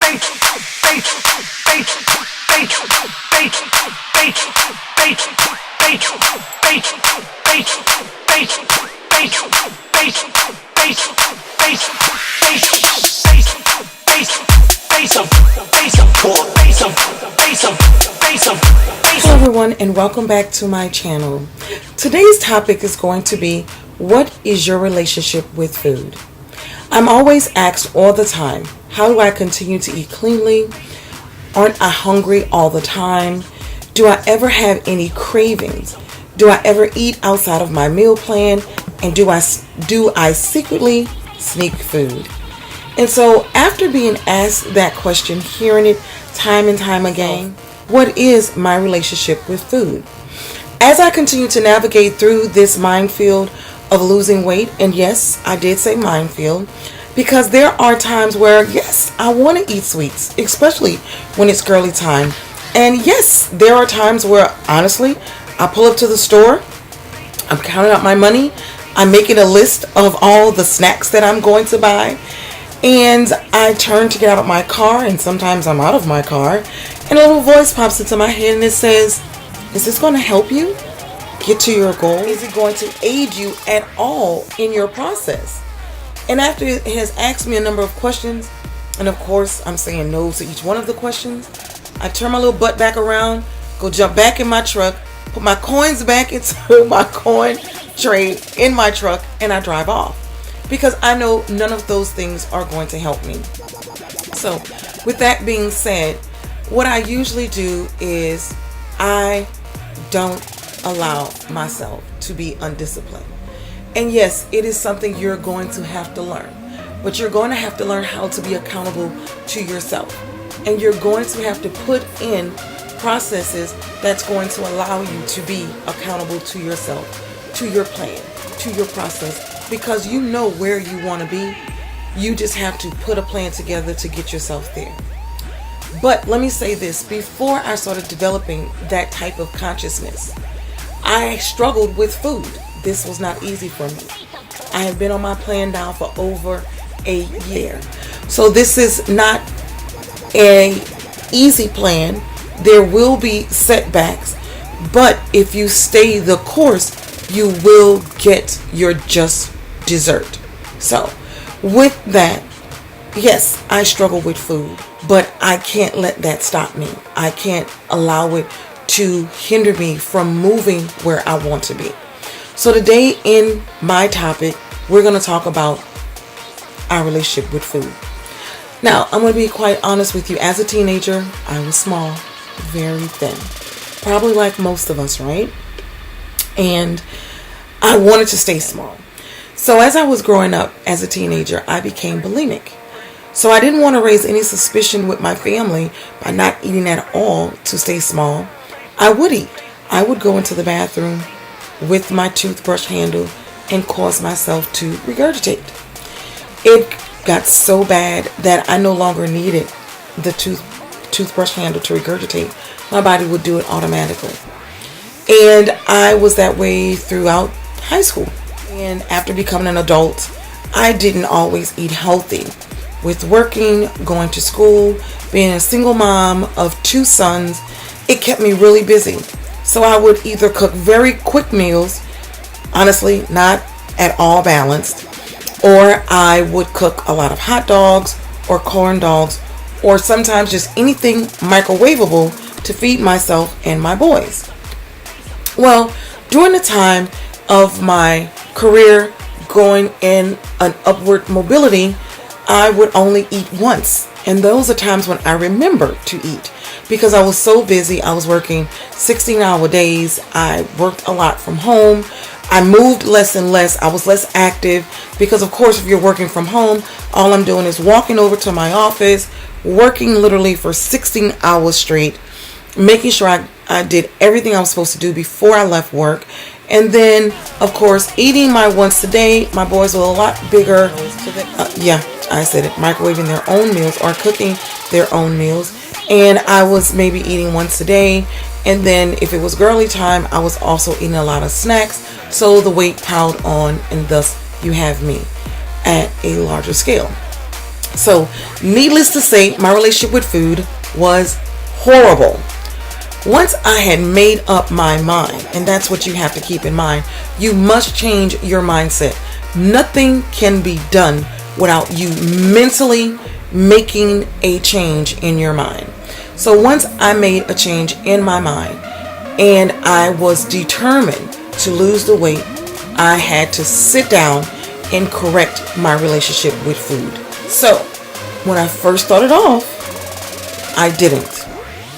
Hello everyone, and welcome back to my channel. Today's topic is going to be, what is your relationship with food? I'm always asked all the time, how do I continue to eat cleanly? Aren't I hungry all the time? Do I ever have any cravings? Do I ever eat outside of my meal plan? And do I secretly sneak food? And so after being asked that question, hearing it time and time again, what is my relationship with food? As I continue to navigate through this minefield of losing weight, and yes, I did say minefield, because there are times where, yes, I want to eat sweets, especially when it's girly time. And yes, there are times where, honestly, I pull up to the store, I'm counting out my money, I'm making a list of all the snacks that I'm going to buy, and I turn to get out of my car, and sometimes I'm out of my car, and a little voice pops into my head and it says, is this going to help you get to your goal? Is it going to aid you at all in your process? And after it has asked me a number of questions, and of course I'm saying no to each one of the questions, I turn my little butt back around, go jump back in my truck, put my coins back into my coin tray in my truck, and I drive off. Because I know none of those things are going to help me. So with that being said, what I usually do is I don't allow myself to be undisciplined. And yes, it is something you're going to have to learn. But you're going to have to learn how to be accountable to yourself. And you're going to have to put in processes that's going to allow you to be accountable to yourself, to your plan, to your process. Because you know where you want to be. You just have to put a plan together to get yourself there. But let me say this, before I started developing that type of consciousness, I struggled with food. This was not easy for me. I have been on my plan now for over a year. So this is not an easy plan. There will be setbacks, but if you stay the course, you will get your just dessert. So with that, yes, I struggle with food, but I can't let that stop me. I can't allow it to hinder me from moving where I want to be. So today in my topic, we're going to talk about our relationship with food. Now, I'm going to be quite honest with you. As a teenager, I was small, very thin, probably like most of us, right? And I wanted to stay small. So as I was growing up as a teenager, I became bulimic. So I didn't want to raise any suspicion with my family by not eating at all to stay small. I would eat. I would go into the bathroom with my toothbrush handle and cause myself to regurgitate. It got so bad that I no longer needed the toothbrush handle to regurgitate. My body would do it automatically. And I was that way throughout high school. And after becoming an adult, I didn't always eat healthy. With working, going to school, being a single mom of 2 sons, it kept me really busy. So I would either cook very quick meals, honestly not at all balanced, or I would cook a lot of hot dogs or corn dogs, or sometimes just anything microwavable to feed myself and my boys. Well, during the time of my career going in an upward mobility, I would only eat once. And those are times when I remember to eat because I was so busy. I was working 16-hour days. I worked a lot from home. I moved less and less. I was less active because, of course, if you're working from home, all I'm doing is walking over to my office, working literally for 16 hours straight, making sure I did everything I was supposed to do before I left work. And then, of course, eating my once a day. My boys were a lot bigger. Yeah, I said it. Microwaving their own meals or cooking their own meals. And I was maybe eating once a day. And then if it was girly time, I was also eating a lot of snacks. So the weight piled on, and thus you have me at a larger scale. So, needless to say, my relationship with food was horrible. Once I had made up my mind, and that's what you have to keep in mind, you must change your mindset. Nothing can be done without you mentally making a change in your mind. So once I made a change in my mind and I was determined to lose the weight, I had to sit down and correct my relationship with food. So when I first started off, I didn't.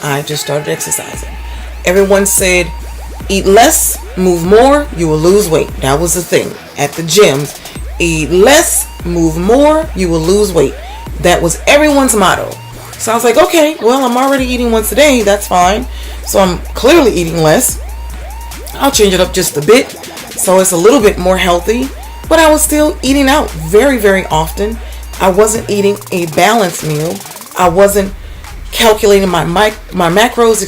I just started exercising. Everyone said, eat less, move more, you will lose weight. That was the thing at the gyms. Eat less, move more, you will lose weight. That was everyone's motto. So I was like, okay, well, I'm already eating once a day. That's fine. So I'm clearly eating less. I'll change it up just a bit so it's a little bit more healthy. But I was still eating out very, very often. I wasn't eating a balanced meal. I wasn't calculating my macros,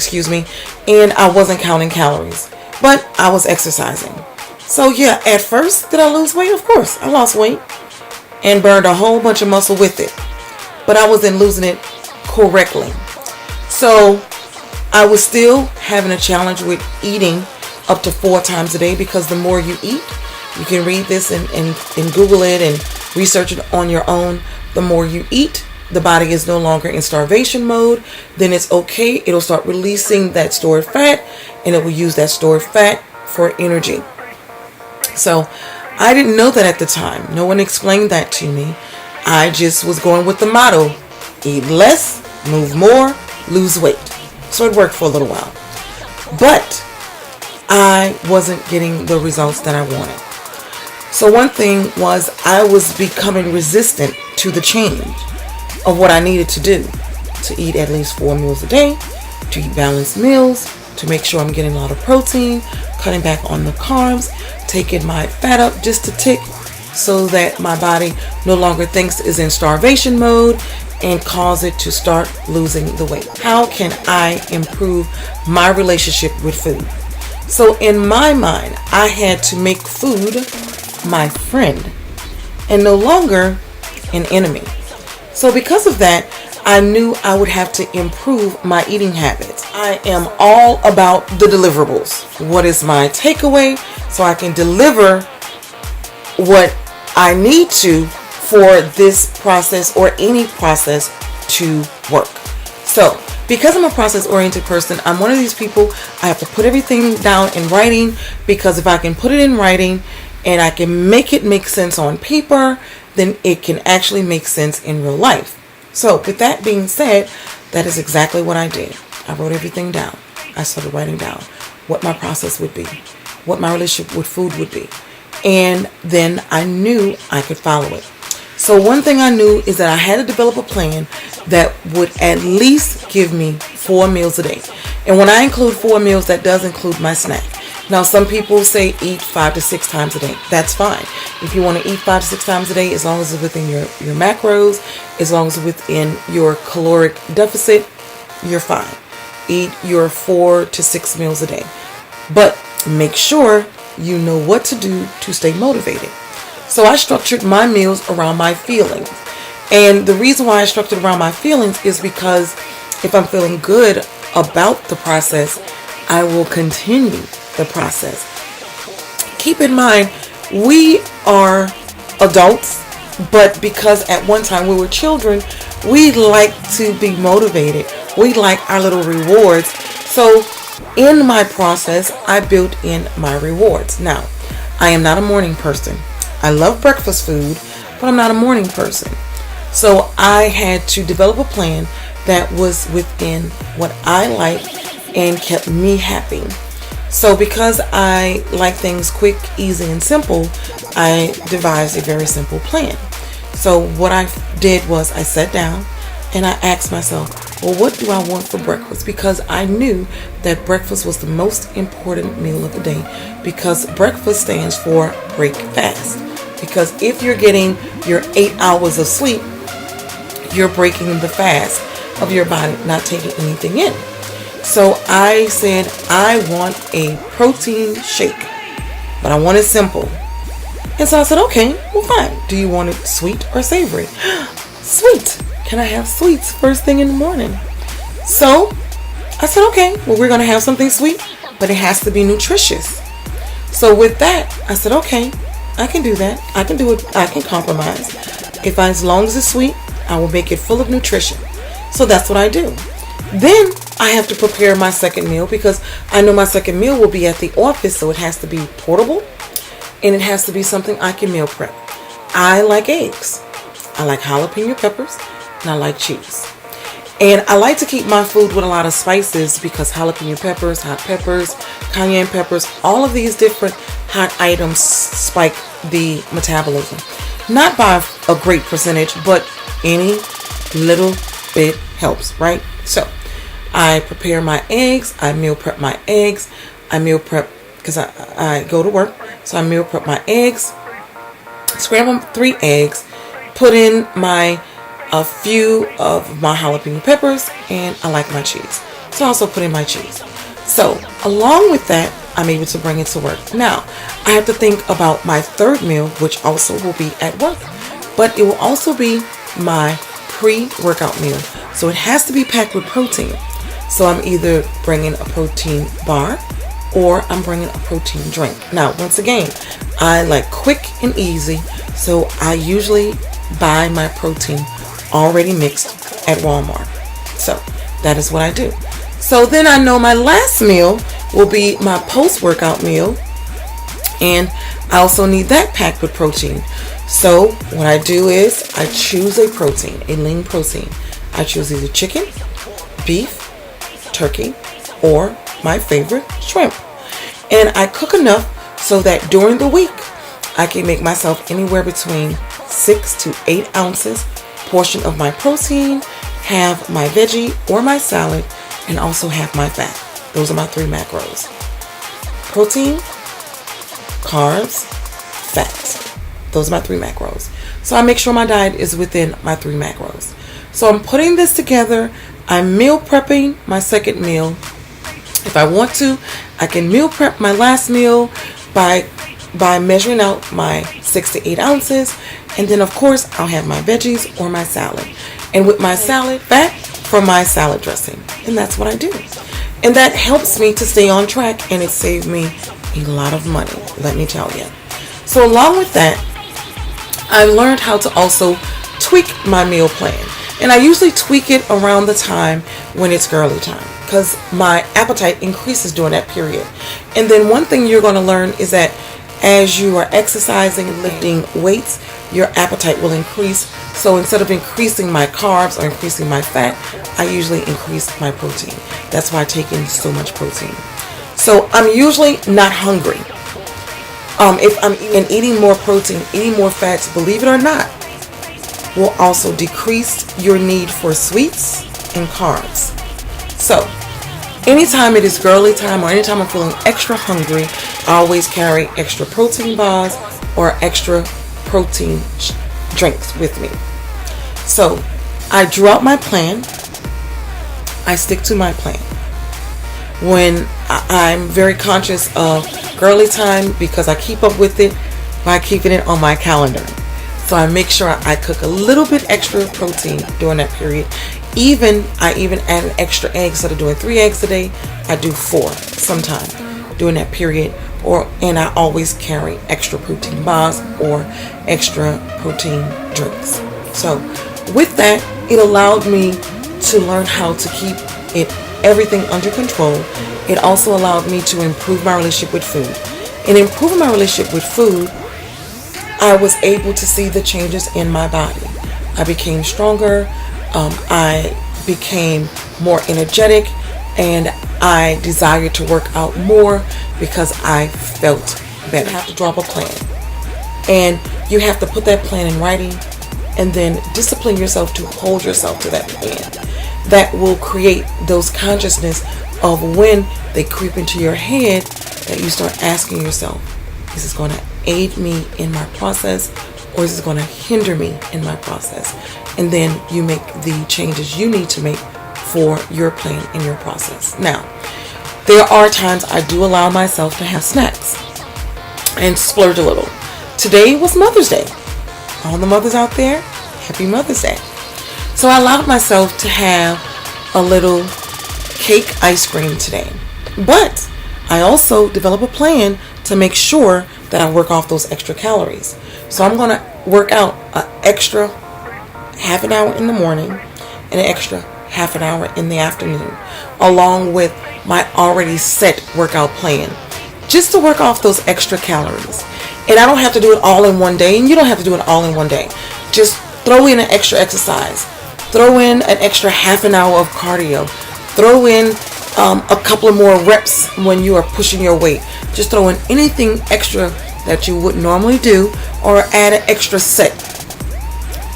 and I wasn't counting calories. But I was exercising. So yeah, at first, did I lose weight? Of course, I lost weight and burned a whole bunch of muscle with it. But I wasn't losing it correctly. So I was still having a challenge with eating up to 4 times a day, because the more you eat, you can read this and Google it and research it on your own. The more you eat, the body is no longer in starvation mode. Then it's okay. It'll start releasing that stored fat, and it will use that stored fat for energy. So I didn't know that at the time. No one explained that to me. I just was going with the motto, eat less, move more, lose weight. So it worked for a little while. But I wasn't getting the results that I wanted. So one thing was, I was becoming resistant to the change of what I needed to do. To eat at least 4 meals a day, to eat balanced meals, to make sure I'm getting a lot of protein, cutting back on the carbs, taking my fat up just a tick so that my body no longer thinks is in starvation mode, and cause it to start losing the weight. How can I improve my relationship with food? So in my mind, I had to make food my friend and no longer an enemy. So because of that, I knew I would have to improve my eating habits. I am all about the deliverables. What is my takeaway so I can deliver what I need to for this process or any process to work. So because I'm a process-oriented person, I'm one of these people, I have to put everything down in writing, because if I can put it in writing and I can make it make sense on paper, then it can actually make sense in real life. So with that being said, that is exactly what I did. I wrote everything down. I started writing down what my process would be, what my relationship with food would be. And then I knew I could follow it. So one thing I knew is that I had to develop a plan that would at least give me 4 meals a day. And when I include 4 meals, that does include my snack. Now, some people say eat 5 to 6 times a day. That's fine. If you want to eat 5 to 6 times a day, as long as it's within your macros, as long as it's within your caloric deficit, you're fine. Eat your 4 to 6 meals a day. But make sure you know what to do to stay motivated. So I structured my meals around my feelings. And the reason why I structured around my feelings is because if I'm feeling good about the process, I will continue the process. Keep in mind, we are adults, but because at one time we were children, we like to be motivated. We like our little rewards. So in my process, I built in my rewards. Now, I am not a morning person. I love breakfast food, but I'm not a morning person. So I had to develop a plan that was within what I like and kept me happy. So because I like things quick, easy, and simple, I devised a very simple plan. So what I did was I sat down and I asked myself, well, what do I want for breakfast? Because I knew that breakfast was the most important meal of the day, because breakfast stands for break fast. Because if you're getting your 8 hours of sleep, you're breaking the fast of your body not taking anything in. So I said, I want a protein shake, but I want it simple. And so I said, okay, well, fine. Do you want it sweet or savory? sweet. Can I have sweets first thing in the morning? So I said, okay, well, we're going to have something sweet, but it has to be nutritious. So with that, I said, okay, I can do that. I can do it. I can compromise. As long as it's sweet, I will make it full of nutrition. So that's what I do. Then I have to prepare my second meal because I know my second meal will be at the office, so it has to be portable and it has to be something I can meal prep. I like eggs. I like jalapeno peppers and I like cheese. And I like to keep my food with a lot of spices because jalapeno peppers, hot peppers, cayenne peppers, all of these different hot items spike the metabolism. Not by a great percentage, but any little bit helps, right? So I prepare my eggs. I meal prep my eggs. I meal prep because I go to work. So I meal prep my eggs, scramble 3 eggs, put in a few of my jalapeno peppers, and I like my cheese. So I also put in my cheese. So along with that, I'm able to bring it to work. Now, I have to think about my third meal, which also will be at work. But it will also be my pre-workout meal. So it has to be packed with protein. So I'm either bringing a protein bar or I'm bringing a protein drink. Now, once again, I like quick and easy. So I usually buy my protein already mixed at Walmart. So that is what I do. So then I know my last meal will be my post-workout meal, and I also need that packed with protein. So what I do is I choose a protein, a lean protein. I choose either chicken, beef, turkey, or my favorite, shrimp. And I cook enough so that during the week I can make myself anywhere between 6 to 8 ounces portion of my protein, have my veggie or my salad, and also have my fat. Those are my 3 macros. Protein, carbs, fat. Those are my 3 macros. So I make sure my diet is within my 3 macros. So I'm putting this together. I'm meal prepping my second meal. If I want to, I can meal prep my last meal by measuring out my 6 to 8 ounces. And then, of course, I'll have my veggies or my salad. And with my salad, fat from my salad dressing. And that's what I do. And that helps me to stay on track, and it saved me a lot of money, let me tell you. So along with that, I learned how to also tweak my meal plan. And I usually tweak it around the time when it's girly time, because my appetite increases during that period. And then one thing you're going to learn is that as you are exercising and lifting weights, your appetite will increase. So instead of increasing my carbs or increasing my fat, I usually increase my protein. That's why I take in so much protein. So I'm usually not hungry. If I'm eating more protein, eating more fats, believe it or not, will also decrease your need for sweets and carbs. So anytime it is girly time or anytime I'm feeling extra hungry, I always carry extra protein bars or extra protein drinks with me. So I drew out my plan. I stick to my plan. When I'm very conscious of girly time, because I keep up with it by keeping it on my calendar. So I make sure I cook a little bit extra protein during that period. I even add an extra egg. Instead of doing 3 eggs a day, I do 4 sometimes during that period. And I always carry extra protein bars or extra protein drinks. So with that, it allowed me to learn how to keep everything under control. It also allowed me to improve my relationship with food. In improving my relationship with food, I was able to see the changes in my body. I became stronger. I became more energetic, and I desired to work out more because I felt better. You have to draw up a plan, and you have to put that plan in writing, and then discipline yourself to hold yourself to that plan. That will create those consciousness of when they creep into your head, that you start asking yourself, is this going to aid me in my process, or is this going to hinder me in my process? And then you make the changes you need to make for your plan and your process. Now, there are times I do allow myself to have snacks and splurge a little. Today was Mother's Day. All the mothers out there, happy Mother's Day. So I allowed myself to have a little cake ice cream today. But I also develop a plan to make sure that I work off those extra calories. So I'm going to work out an extra half an hour in the morning and an extra half an hour in the afternoon, along with my already set workout plan, just to work off those extra calories. And I don't have to do it all in one day, and you don't have to do it all in one day. Just throw in an extra exercise, throw in an extra half an hour of cardio, throw in a couple of more reps when you are pushing your weight. Just throw in anything extra that you would normally do, or add an extra set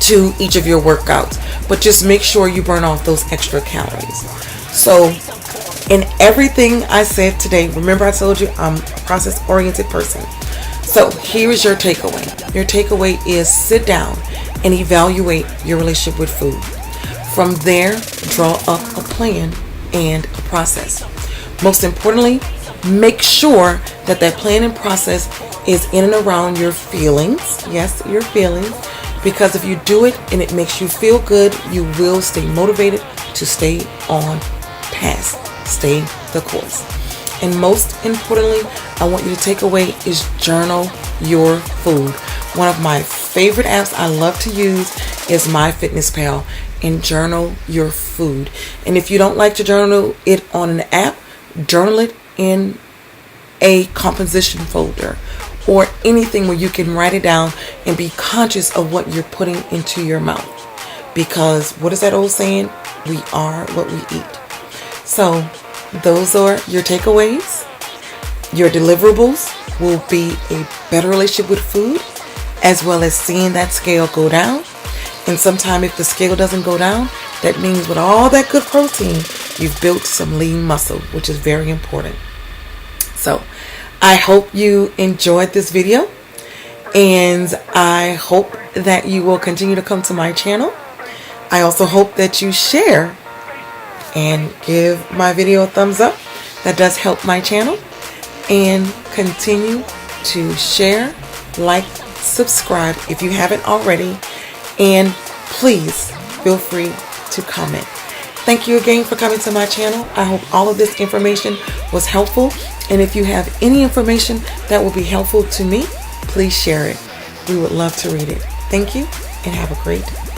to each of your workouts. But just make sure you burn off those extra calories. So in everything I said today, remember I told you I'm a process-oriented person. So here is your takeaway. Your takeaway is sit down and evaluate your relationship with food. From there, draw up a plan and a process. Most importantly, make sure that that plan and process is in and around your feelings. Yes, your feelings. Because if you do it and it makes you feel good, you will stay motivated to stay on task, stay the course. And most importantly, I want you to take away is journal your food. One of my favorite apps I love to use is MyFitnessPal, and journal your food. And if you don't like to journal it on an app, journal it in a composition folder or anything where you can write it down and be conscious of what you're putting into your mouth. Because what is that old saying? We are what we eat. So those are your takeaways. Your deliverables will be a better relationship with food, as well as seeing that scale go down. And sometime if the scale doesn't go down, that means with all that good protein, you've built some lean muscle, which is very important. So I hope you enjoyed this video, and I hope that you will continue to come to my channel. I also hope that you share and give my video a thumbs up. That does help my channel. And continue to share, like, subscribe if you haven't already, and please feel free to comment. Thank you again for coming to my channel. I hope all of this information was helpful. And if you have any information that will be helpful to me, please share it. We would love to read it. Thank you and have a great day.